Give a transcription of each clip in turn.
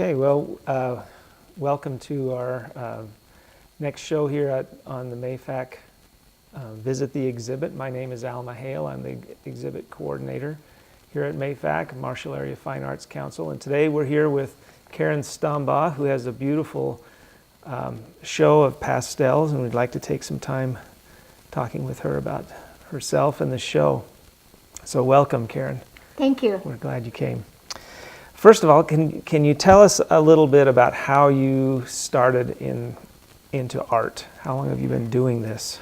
Okay, well, welcome to our next show here on the MAFAC Visit the Exhibit. My name is Al Mahale. I'm the exhibit coordinator here at MAFAC, Marshall Area Fine Arts Council. And today we're here with Karen Stombaugh, who has a beautiful show of pastels, and we'd like to take some time talking with her about herself and the show. So welcome, Karen. Thank you. We're glad you came. First of all, can you tell us a little bit about how you started into art? How long have you been doing this?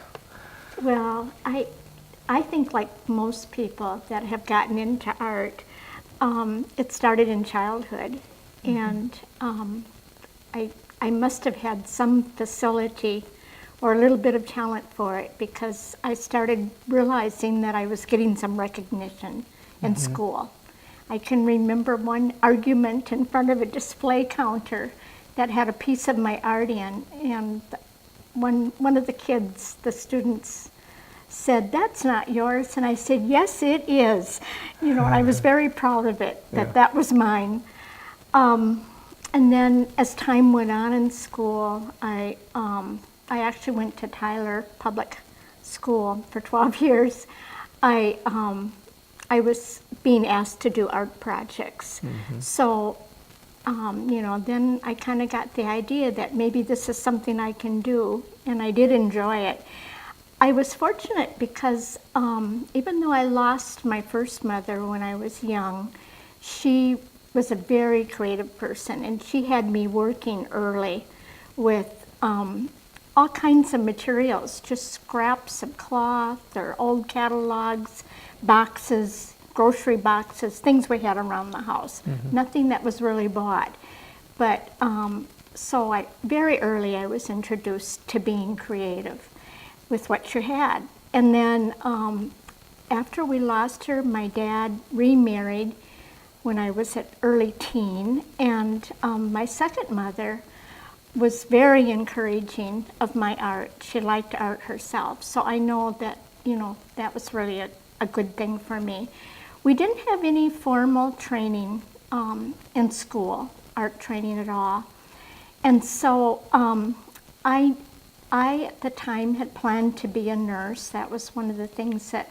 Well, I think like most people that have gotten into art, it started in childhood, and I must have had some facility or a little bit of talent for it, because I started realizing that I was getting some recognition in school. I can remember one argument in front of a display counter that had a piece of my art in, and one of the kids, the students, said, "That's not yours," and I said, "Yes, it is." You know, I was very proud of it, that was mine. And then as time went on in school, I actually went to Tyler Public School for 12 years. I was being asked to do art projects. So, you know, then I kind of got the idea that maybe this is something I can do, and I did enjoy it. I was fortunate because even though I lost my first mother when I was young, she was a very creative person, and she had me working early with all kinds of materials, just scraps of cloth or old catalogs, boxes, grocery boxes, things we had around the house. Nothing that was really bought. But so very early I was introduced to being creative with what you had. And then after we lost her, my dad remarried when I was at early teen, and my second mother was very encouraging of my art. She liked art herself, so I know that, you know, that was really a good thing for me. We didn't have any formal training in school, art training at all. And so I at the time had planned to be a nurse. That was one of the things that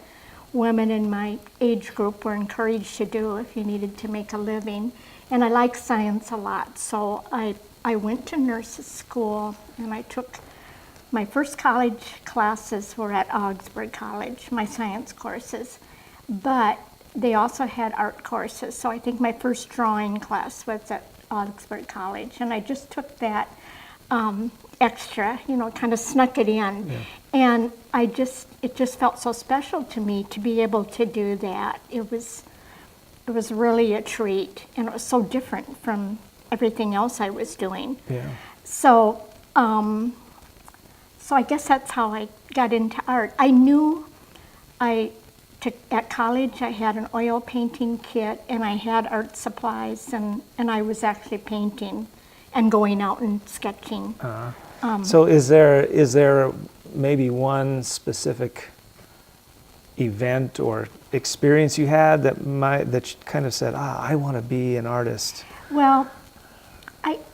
women in my age group were encouraged to do if you needed to make a living. And I like science a lot, so I went to nurses school, and I took my first college classes were at Augsburg College, my science courses, but they also had art courses. So I think my first drawing class was at Augsburg College, and I just took that extra, you know, kind of snuck it in. And it just felt so special to me to be able to do that. It was really a treat, and it was so different from everything else I was doing. So so I guess that's how I got into art. I knew at college I had an oil painting kit, and I had art supplies, and I was actually painting and going out and sketching. So is there maybe one specific event or experience you had that kind of said, I want to be an artist? Well,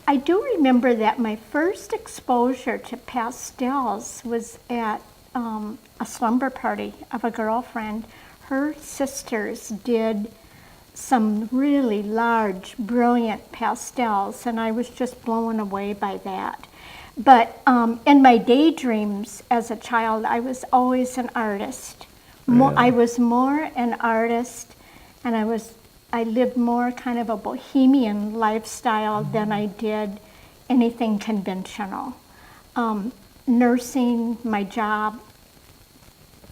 I do remember that my first exposure to pastels was at a slumber party of a girlfriend. Her sisters did some really large, brilliant pastels, and I was just blown away by that. But in my daydreams as a child, I was always an artist. I was more an artist, and I lived more kind of a bohemian lifestyle than I did anything conventional. Nursing, my job,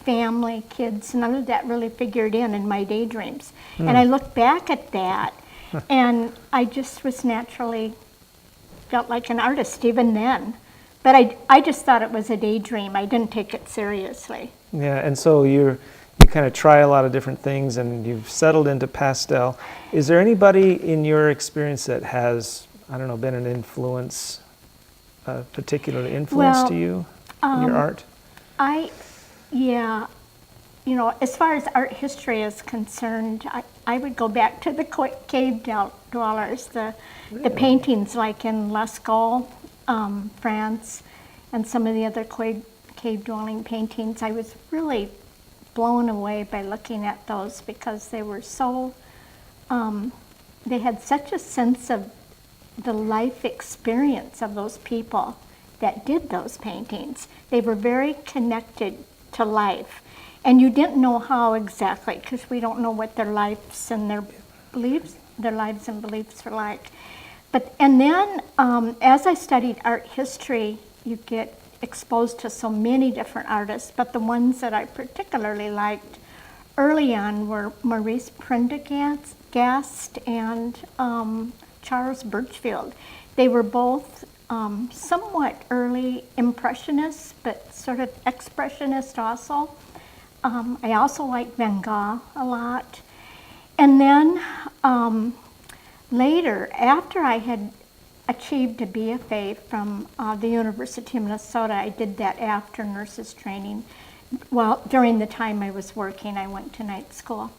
family, kids, none of that really figured in my daydreams. And I look back at that, and I just was naturally felt like an artist even then. But I just thought it was a daydream. I didn't take it seriously. Yeah, and so you kind of try a lot of different things, and you've settled into pastel. Is there anybody in your experience that has, I don't know, been an influence, a particular influence to you in your art? you know, as far as art history is concerned, I would go back to the cave dwellers, the paintings like in Lascaux, France, and some of the other cave dwelling paintings. I was really blown away by looking at those because they were so, they had such a sense of the life experience of those people that did those paintings. They were very connected to life. And you didn't know how exactly, because we don't know what their lives and their lives and beliefs were like. And then as I studied art history, you get exposed to so many different artists, but the ones that I particularly liked early on were Maurice Prendergast and Charles Birchfield. They were both somewhat early impressionists, but sort of expressionists also. I also liked Van Gogh a lot. And then later, after I had achieved a BFA from the University of Minnesota, I did that after nurses training. Well, during the time I was working, I went to night school.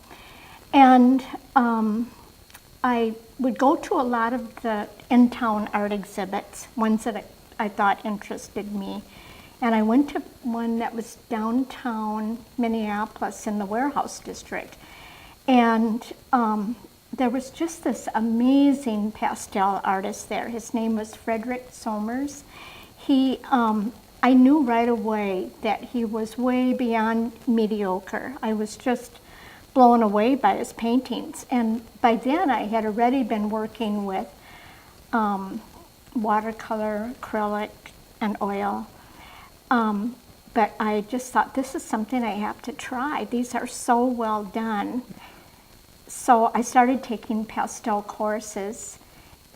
And I would go to a lot of the in-town art exhibits, ones that I thought interested me. And I went to one that was downtown Minneapolis in the Warehouse District. And there was just this amazing pastel artist there. His name was Frederick Somers. I knew right away that he was way beyond mediocre. I was just blown away by his paintings. And by then I had already been working with watercolor, acrylic, and oil. But I just thought, this is something I have to try. These are so well done. So I started taking pastel courses,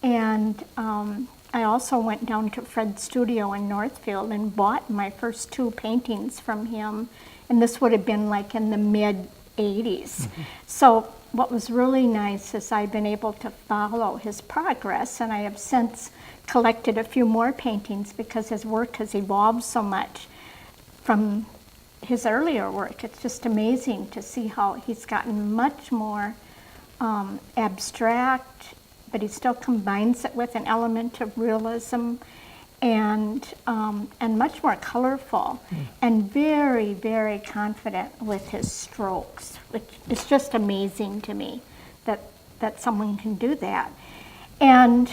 and I also went down to Fred's studio in Northfield and bought my first 2 paintings from him, and this would have been like in the mid-'80s. So what was really nice is I've been able to follow his progress, and I have since collected a few more paintings because his work has evolved so much from his earlier work. It's just amazing to see how he's gotten much more abstract, but he still combines it with an element of realism and much more colorful and very, very confident with his strokes, which is just amazing to me that someone can do that. And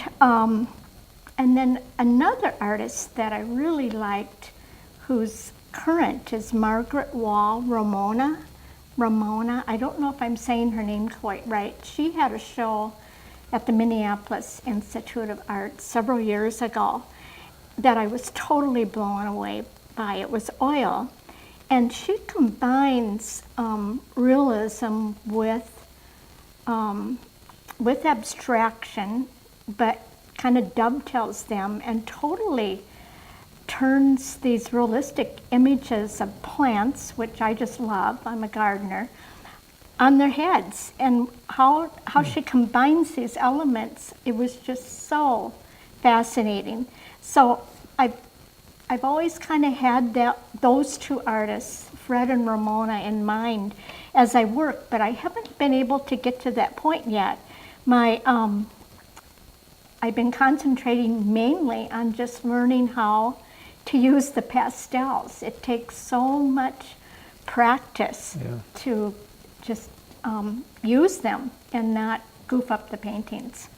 then another artist that I really liked, who's current, is Margaret Wall Ramona. I don't know if I'm saying her name quite right. She had a show at the Minneapolis Institute of Art several years ago that I was totally blown away by. It was oil. And she combines realism with abstraction, but kind of dovetails them and totally turns these realistic images of plants, which I just love, I'm a gardener, on their heads. And how she combines these elements, it was just so fascinating. So I've always kind of had those 2 artists, Fred and Ramona, in mind as I work, but I haven't been able to get to that point yet. I've been concentrating mainly on just learning how to use the pastels. It takes so much practice to just use them and not goof up the paintings.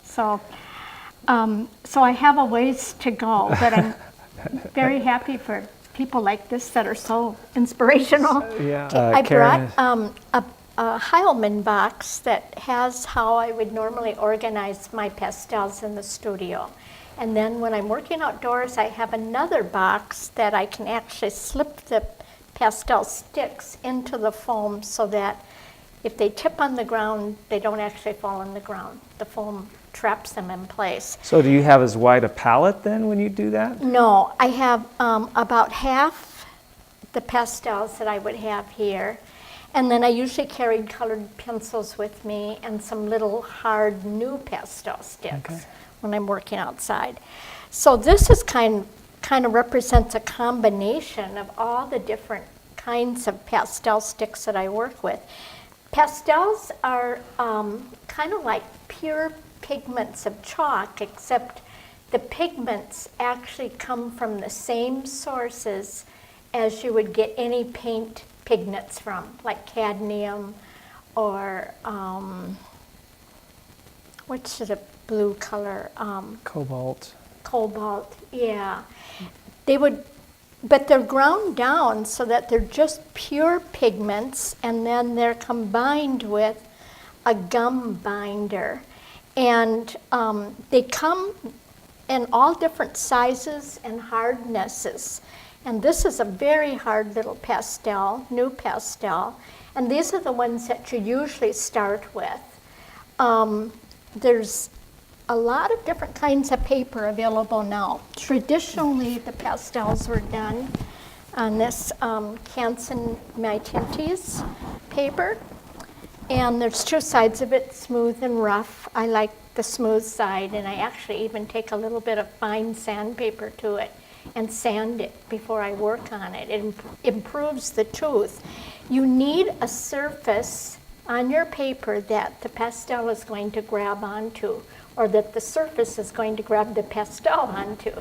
So I have a ways to go, but I'm very happy for people like this that are so inspirational. I Karen, brought a Heilman box that has how I would normally organize my pastels in the studio. And then when I'm working outdoors, I have another box that I can actually slip the pastel sticks into the foam so that if they tip on the ground, they don't actually fall on the ground. The foam traps them in place. So do you have as wide a palette then when you do that? No, I have about half the pastels that I would have here. And then I usually carried colored pencils with me and some little hard new pastel sticks when I'm working outside. So this is kind of represents a combination of all the different kinds of pastel sticks that I work with. Pastels are kind of like pure pigments of chalk, except the pigments actually come from the same sources as you would get any paint pigments from, like cadmium or what's the blue color? Cobalt. Cobalt, yeah. But they're ground down so that they're just pure pigments, and then they're combined with a gum binder. And they come in all different sizes and hardnesses. And this is a very hard little pastel, new pastel. And these are the ones that you usually start with. There's a lot of different kinds of paper available now. Traditionally, the pastels were done on this Canson My Tinties paper. And there's two sides of it, smooth and rough. I like the smooth side, and I actually even take a little bit of fine sandpaper to it and sand it before I work on it. It improves the tooth. You need a surface on your paper that the pastel is going to grab onto, or that the surface is going to grab the pastel onto.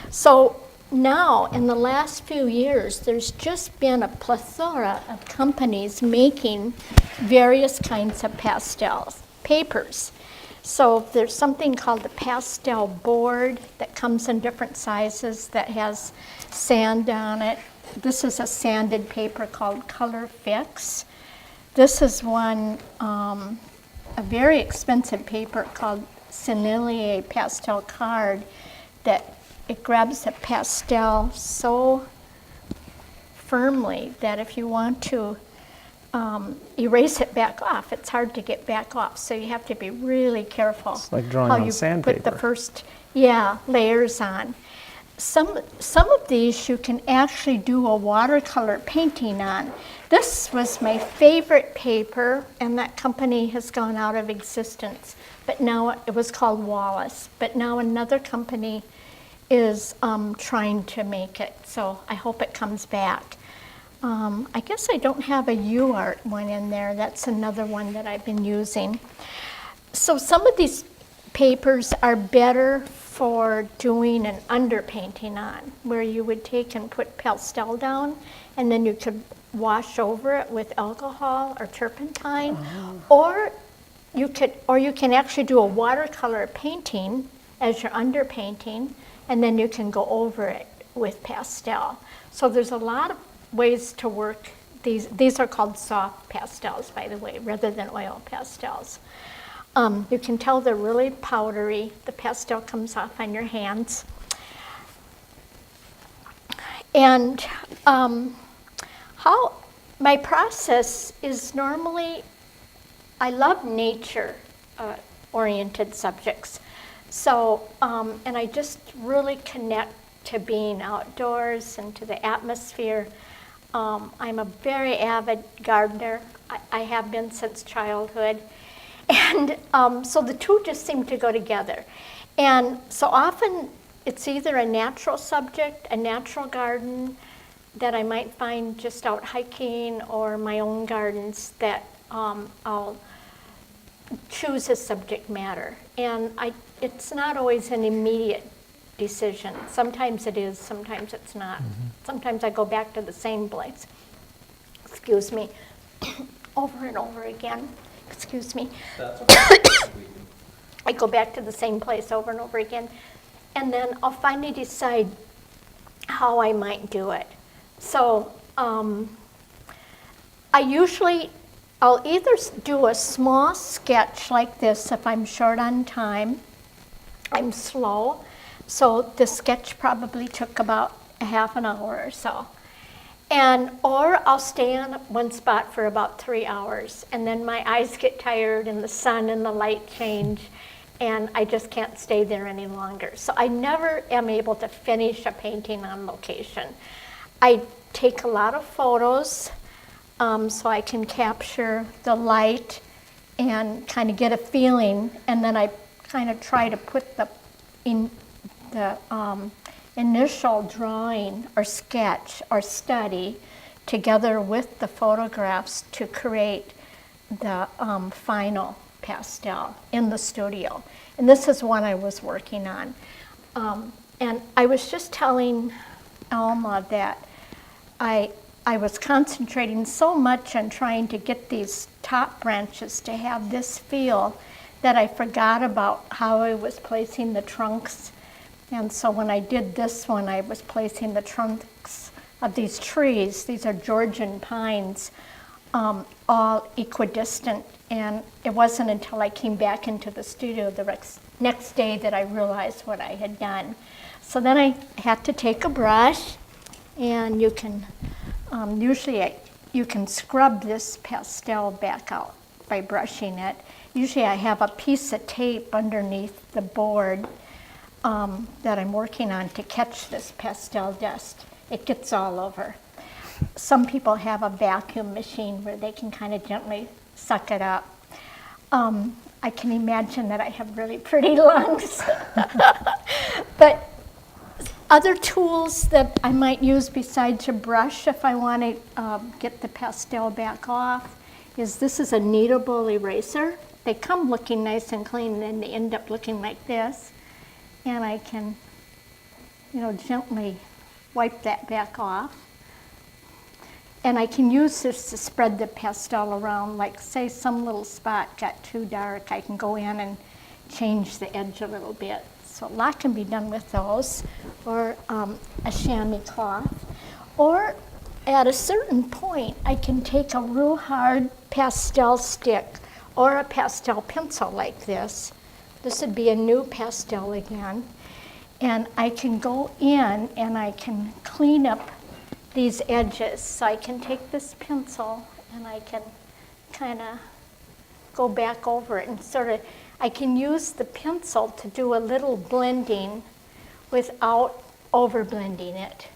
So now, in the last few years, there's just been a plethora of companies making various kinds of pastels, papers. So there's something called the pastel board that comes in different sizes that has sand on it. This is a sanded paper called Color Fix. This is one, a very expensive paper called Sennelier Pastel Card that it grabs the pastel so firmly that if you want to erase it back off, it's hard to get back off. So you have to be really careful. It's like drawing how on you sandpaper. put the first, layers on. Some of these you can actually do a watercolor painting on. This was my favorite paper, and that company has gone out of existence. But now it was called Wallace. But now another company is trying to make it, so I hope it comes back. I guess I don't have a UArt one in there. That's another one that I've been using. So some of these papers are better for doing an underpainting on, where you would take and put pastel down, and then you could wash over it with alcohol or turpentine, or you can actually do a watercolor painting as your underpainting, and then you can go over it with pastel. So there's a lot of ways to work these. These are called soft pastels, by the way, rather than oil pastels. You can tell they're really powdery. The pastel comes off on your hands. And how my process is normally, I love nature oriented subjects. So, and I just really connect to being outdoors and to the atmosphere. I'm a very avid gardener. I have been since childhood. And so the two just seem to go together. And so often it's either a natural subject, a natural garden that I might find just out hiking, or my own gardens that I'll choose as subject matter. And it's not always an immediate decision. Sometimes it is, sometimes it's not. Sometimes I go back to the same place, excuse me, over and over again. Excuse me. That's okay. I go back to the same place over and over again, and then I'll finally decide how I might do it. So I'll either do a small sketch like this if I'm short on time. I'm slow, so the sketch probably took about a half an hour or so. Or I'll stay on one spot for about 3 hours, and then my eyes get tired and the sun and the light change, and I just can't stay there any longer. So I never am able to finish a painting on location. I take a lot of photos so I can capture the light and kind of get a feeling, and then I kind of try to put the initial drawing or sketch or study together with the photographs to create the final pastel in the studio. And this is one I was working on. And I was just telling Alma that I was concentrating so much on trying to get these top branches to have this feel that I forgot about how I was placing the trunks. And so when I did this one, I was placing the trunks of these trees. These are Georgian pines, all equidistant. And it wasn't until I came back into the studio the next day that I realized what I had done. So then I had to take a brush, and you can, usually you can scrub this pastel back out by brushing it. Usually I have a piece of tape underneath the board that I'm working on to catch this pastel dust. It gets all over. Some people have a vacuum machine where they can kind of gently suck it up. I can imagine that I have really pretty lungs. But other tools that I might use besides a brush if I want to get the pastel back off this is a kneadable eraser. They come looking nice and clean, and then they end up looking like this. And I can, gently wipe that back off. And I can use this to spread the pastel around, like say some little spot got too dark, I can go in and change the edge a little bit. So a lot can be done with those, or a chamois cloth. Or at a certain point, I can take a real hard pastel stick or a pastel pencil like this. This would be a new pastel again. And I can go in and I can clean up these edges. So I can take this pencil and I can kind of go back over it and I can use the pencil to do a little blending without over blending it.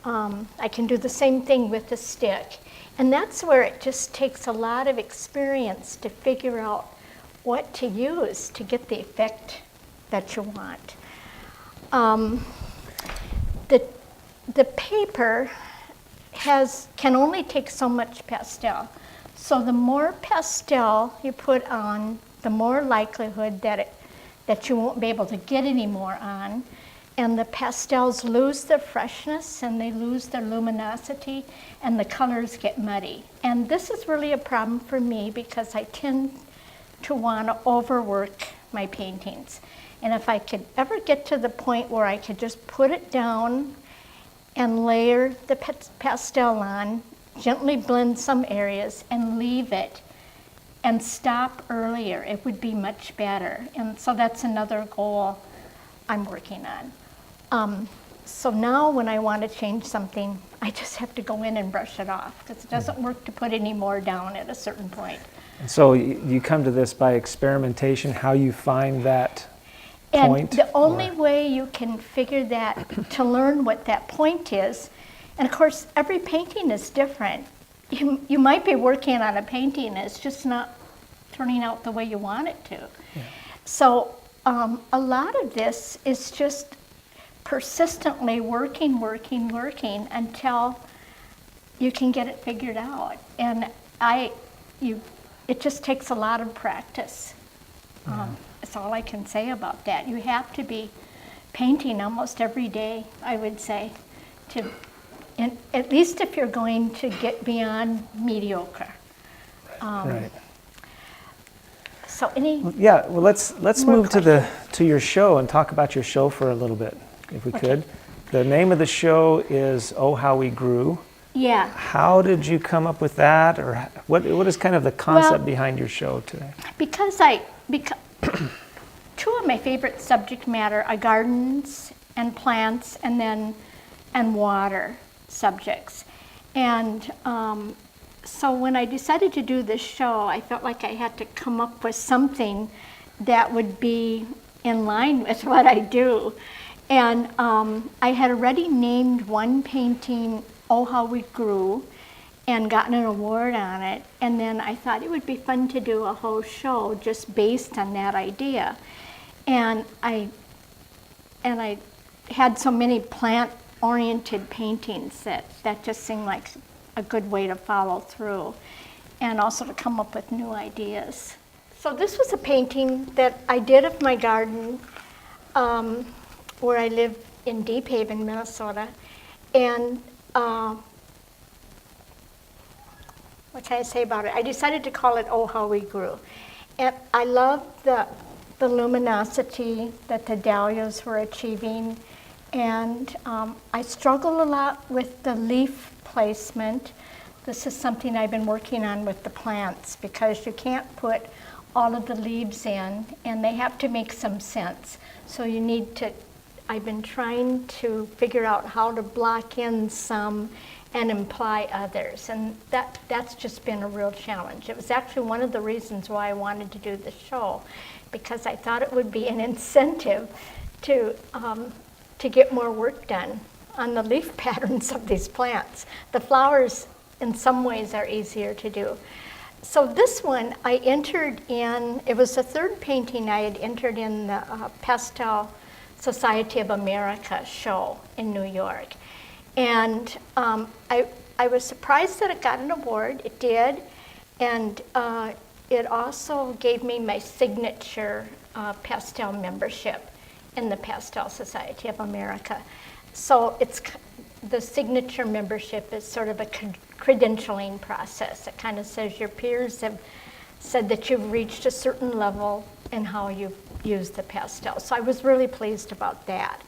I can do the same thing with the stick. And that's where it just takes a lot of experience to figure out what to use to get the effect that you want. The paper can only take so much pastel. So the more pastel you put on, the more likelihood that you won't be able to get any more on. And the pastels lose their freshness and they lose their luminosity and the colors get muddy. And this is really a problem for me because I tend to want to overwork my paintings. And if I could ever get to the point where I could just put it down and layer the pastel on, gently blend some areas and leave it and stop earlier, it would be much better. And so that's another goal I'm working on. So now when I want to change something, I just have to go in and brush it off because it doesn't work to put any more down at a certain point. And so you come to this by experimentation, how you find that point? And the only way you can figure that, to learn what that point is, and of course every painting is different. You might be working on a painting and it's just not turning out the way you want it to. Yeah. So a lot of this is just persistently working until you can get it figured out. And it just takes a lot of practice. That's all I can say about that. You have to be painting almost every day, I would say, at least if you're going to get beyond mediocre. Right. So let's move to your show and talk about your show for a little bit, if we could. The name of the show is Oh How We Grew. Yeah. How did you come up with that, or what is kind of the concept behind your show today? Because two of my favorite subject matter are gardens and plants and water subjects. And so when I decided to do this show, I felt like I had to come up with something that would be in line with what I do. And I had already named one painting Oh How We Grew and gotten an award on it. And then I thought it would be fun to do a whole show just based on that idea. And I had so many plant-oriented paintings that just seemed like a good way to follow through and also to come up with new ideas. So this was a painting that I did of my garden where I live in Deep Haven, Minnesota. And what can I say about it? I decided to call it Oh How We Grew. And I love the luminosity that the dahlias were achieving. And I struggle a lot with the leaf placement. This is something I've been working on with the plants because you can't put all of the leaves in and they have to make some sense. So you need to, I've been trying to figure out how to block in some and imply others. And that's just been a real challenge. It was actually one of the reasons why I wanted to do the show, because I thought it would be an incentive to get more work done on the leaf patterns of these plants. The flowers in some ways are easier to do. So this one I entered in, it was the third painting I had entered in the Pastel Society of America show in New York. And I was surprised that it got an award, it did. And it also gave me my signature pastel membership in the Pastel Society of America. So it's the signature membership is sort of a credentialing process. It kind of says your peers have said that you've reached a certain level in how you've used the pastel. So I was really pleased about that.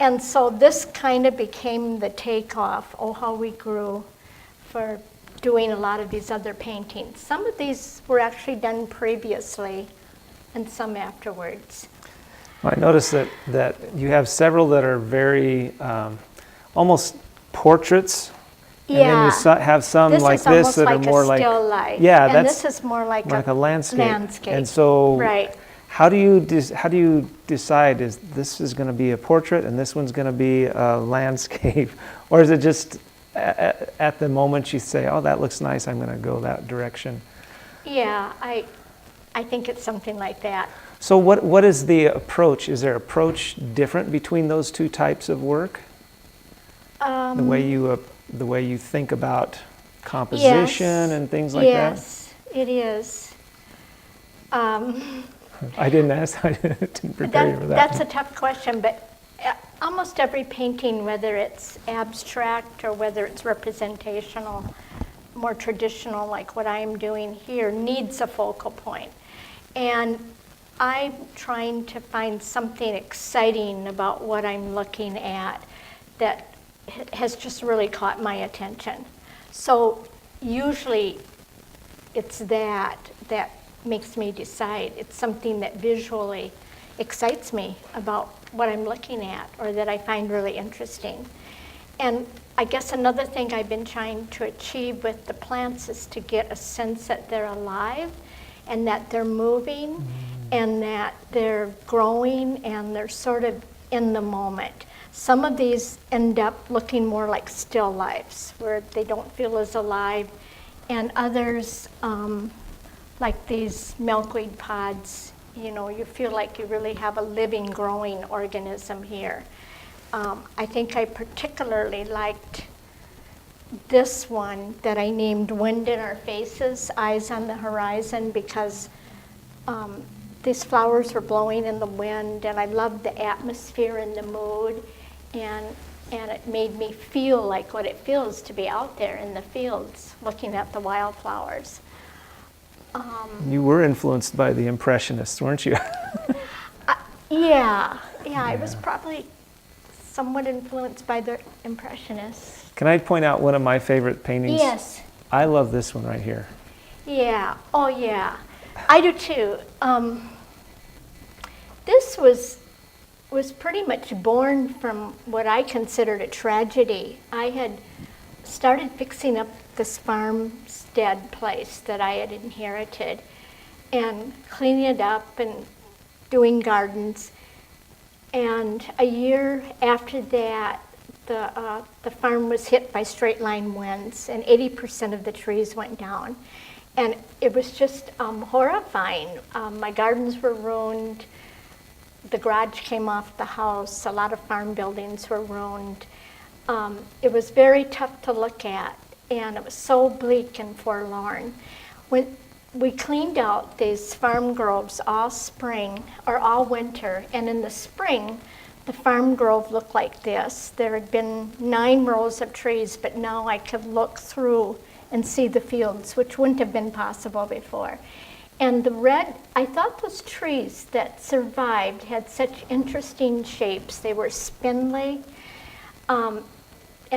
And so this kind of became the takeoff, Oh How We Grew, for doing a lot of these other paintings. Some of these were actually done previously and some afterwards. Well, I noticed that you have several that are very almost portraits, and then you have some this like is this that almost are more a like still life. yeah, and that's this is more like a landscape. And And so, right. how do you decide is this is going to be a portrait and this one's going to be a landscape, or is it just at the moment you say, oh, that looks nice, I'm going to go that direction? Yeah, I think it's something like that. So what is the approach? Is there approach different between those two types of work? The way you think about composition and things like that? Yes, it is. I didn't ask. I didn't prepare you for that. That's a tough question, but almost every painting, whether it's abstract or whether it's representational, more traditional like what I'm doing here, needs a focal point. And I'm trying to find something exciting about what I'm looking at that has just really caught my attention. So usually it's that makes me decide. It's something that visually excites me about what I'm looking at or that I find really interesting. And I guess another thing I've been trying to achieve with the plants is to get a sense that they're alive and that they're moving and that they're growing and they're sort of in the moment. Some of these end up looking more like still lifes where they don't feel as alive, and others, like these milkweed pods, you feel like you really have a living, growing organism here. I think I particularly liked this one that I named Wind in Our Faces, Eyes on the Horizon, because these flowers were blowing in the wind, and I loved the atmosphere and the mood, and it made me feel like what it feels to be out there in the fields looking at the wildflowers. You were influenced by the Impressionists, weren't you? Yeah, I was probably somewhat influenced by the Impressionists. Can I point out one of my favorite paintings? Yes. I love this one right here. Yeah, oh yeah, I do too. This was pretty much born from what I considered a tragedy. I had started fixing up this farmstead place that I had inherited and cleaning it up and doing gardens. And a year after that, the farm was hit by straight line winds and 80% of the trees went down. And it was just horrifying. My gardens were ruined. The garage came off the house. A lot of farm buildings were ruined. It was very tough to look at. and it was so bleak and forlorn. When we cleaned out these farm groves all spring or all winter, and in the spring, the farm grove looked like this. There had been 9 rows of trees, but now I could look through and see the fields, which wouldn't have been possible before. And the red, I thought those trees that survived had such interesting shapes. They were spindly. And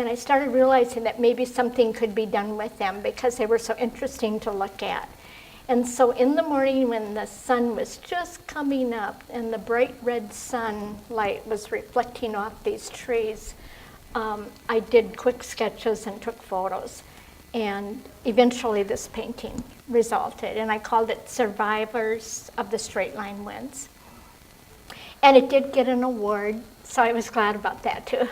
I started realizing that maybe something could be done with them because they were so interesting to look at. And so in the morning when the sun was just coming up and the bright red sunlight was reflecting off these trees, I did quick sketches and took photos. And eventually this painting resulted, and I called it Survivors of the Straight Line Winds. And it did get an award, so I was glad about that too.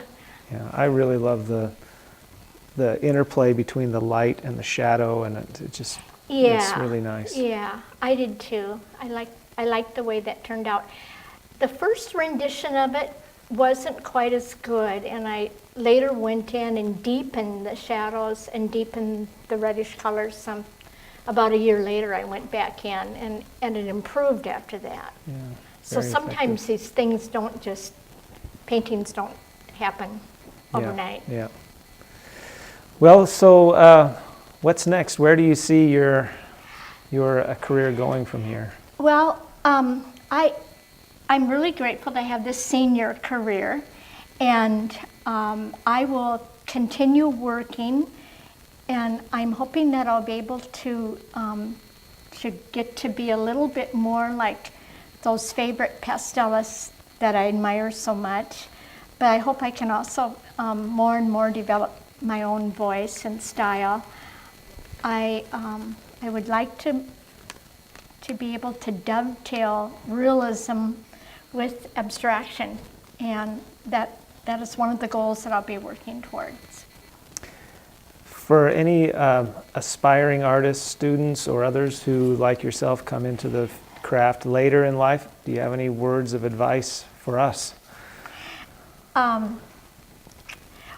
Yeah, I really love the interplay between the light and the shadow, and it just it's really nice. Yeah, I did too. I liked the way that turned out. The first rendition of it wasn't quite as good, and I later went in and deepened the shadows and deepened the reddish colors some. About a year later, I went back in, and it improved after that. Yeah, so very sometimes effective. these things don't just, paintings don't happen overnight. Yeah. Well, so what's next? Where do you see your career going from here? Well, I'm really grateful to have this senior career, and I will continue working, and I'm hoping that I'll be able to get to be a little bit more like those favorite pastelists that I admire so much. But I hope I can also more and more develop my own voice and style. I would like to be able to dovetail realism with abstraction, and that is one of the goals that I'll be working towards. For any aspiring artists, students, or others who, like yourself, come into the craft later in life, do you have any words of advice for us?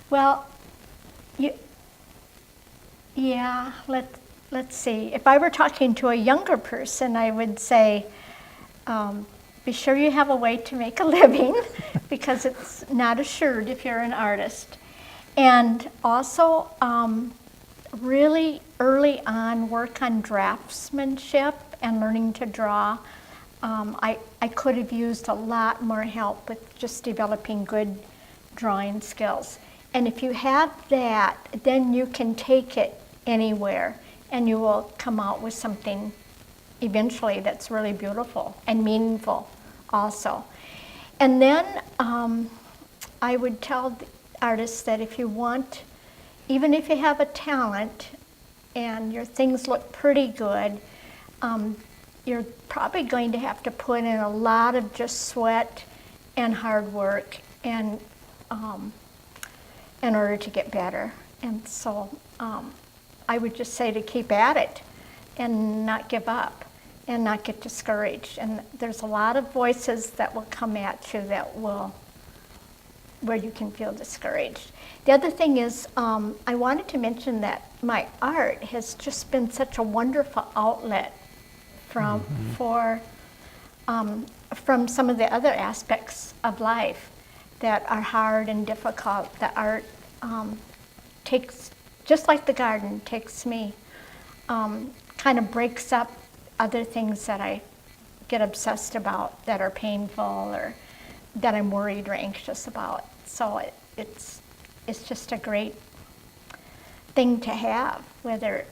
Well, let's see. If I were talking to a younger person, I would say, be sure you have a way to make a living because it's not assured if you're an artist. And also, really early on, work on draftsmanship and learning to draw. I could have used a lot more help with just developing good drawing skills. And if you have that, then you can take it anywhere and you will come out with something eventually that's really beautiful and meaningful also. And then I would tell the artists that if you want, even if you have a talent and your things look pretty good, you're probably going to have to put in a lot of just sweat and hard work and in order to get better. And so I would just say to keep at it and not give up and not get discouraged. And there's a lot of voices that will come at you that will, where you can feel discouraged. The other thing is, I wanted to mention that my art has just been such a wonderful outlet from some of the other aspects of life that are hard and difficult. The art takes, just like the garden, takes me, kind of breaks up other things that I get obsessed about that are painful or that I'm worried or anxious about. So it's just a great thing to have, whether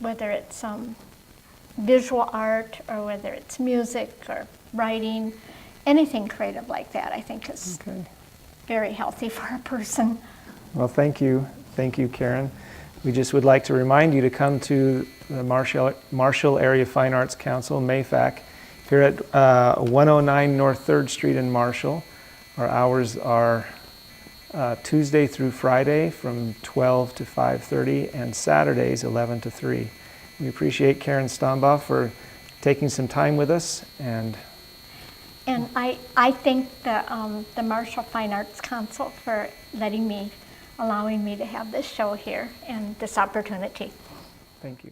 it's visual art or whether it's music or writing, anything creative like that, I think is very healthy for a person. Well, thank you, Karen. We just would like to remind you to come to the Marshall Area Fine Arts Council, MAFAC, here at 109 North 3rd Street in Marshall. Our hours are Tuesday through Friday from 12 to 5:30 and Saturdays 11 to 3. We appreciate Karen Stombaugh for taking some time with us. And I thank the Marshall Fine Arts Council for letting me allowing me to have this show here and this opportunity. Thank you.